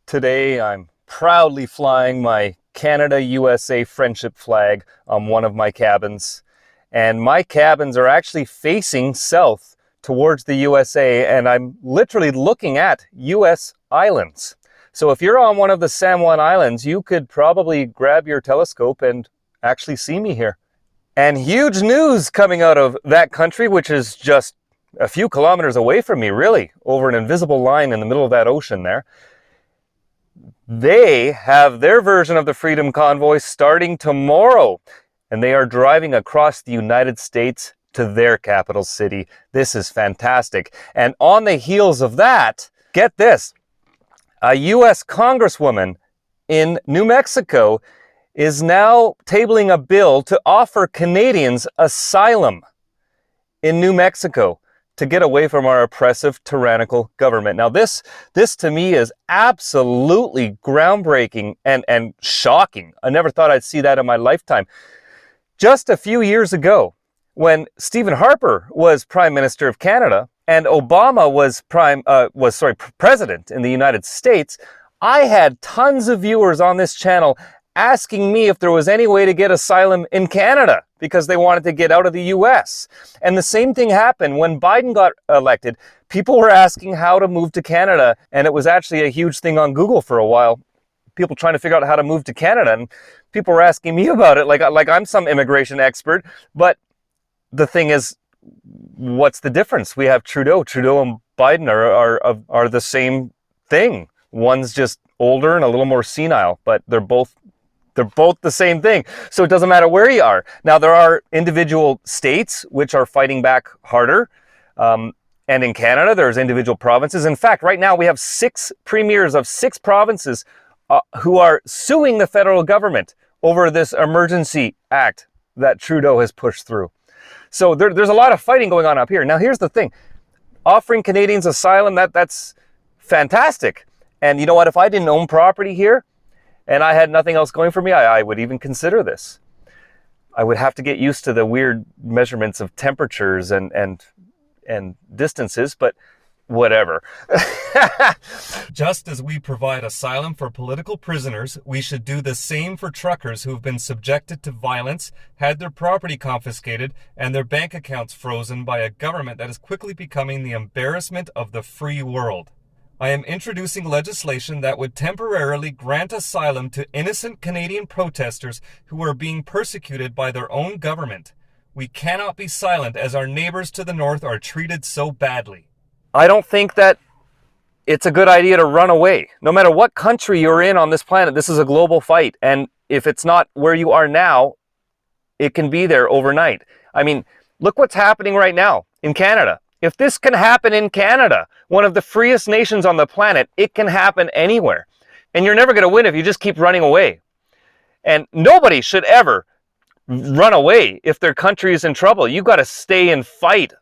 Today I'm proudly flying my Canada-USA friendship flag on one of my cabins. And my cabins are actually facing south towards the USA, and I'm literally looking at US islands. So if you're on one of the San Juan Islands, you could probably grab your telescope and actually see me here. And huge news coming out of that country, which is just a few kilometers away from me, really, over an invisible line in the middle of that ocean there. They have their version of the Freedom Convoy starting tomorrow, and they are driving across the United States to their capital city. This is fantastic. And on the heels of that, get this, a U.S. Congresswoman in New Mexico is now tabling a bill to offer Canadians asylum in New Mexico to get away from our oppressive, tyrannical government. Now, this to me is absolutely groundbreaking and shocking. I never thought I'd see that in my lifetime. Just a few years ago, when Stephen Harper was Prime Minister of Canada and Obama was President in the United States, I had tons of viewers on this channel asking me if there was any way to get asylum in Canada because they wanted to get out of the US. And the same thing happened when Biden got elected. People were asking how to move to Canada, and it was actually a huge thing on Google for a while. People trying to figure out how to move to Canada, and people were asking me about it like I'm some immigration expert. But the thing is, what's the difference? We have Trudeau. Trudeau and Biden are the same thing. One's just older and a little more senile, but they're both the same thing. So it doesn't matter where you are. Now, there are individual states which are fighting back harder. And in Canada, there's individual provinces. In fact, right now we have 6 premiers of 6 provinces who are suing the federal government over this emergency act that Trudeau has pushed through. So there's a lot of fighting going on up here. Now, here's the thing. Offering Canadians asylum, that's fantastic. And you know what? If I didn't own property here, and I had nothing else going for me, I would even consider this. I would have to get used to the weird measurements of temperatures and distances, but whatever. Just as we provide asylum for political prisoners, we should do the same for truckers who've been subjected to violence, had their property confiscated, and their bank accounts frozen by a government that is quickly becoming the embarrassment of the free world. I am introducing legislation that would temporarily grant asylum to innocent Canadian protesters who are being persecuted by their own government. We cannot be silent as our neighbors to the north are treated so badly. I don't think that it's a good idea to run away. No matter what country you're in on this planet, this is a global fight. And if it's not where you are now, it can be there overnight. I mean, look what's happening right now in Canada. If this can happen in Canada, one of the freest nations on the planet, it can happen anywhere. And you're never going to win if you just keep running away. And nobody should ever run away if their country is in trouble. You've got to stay and fight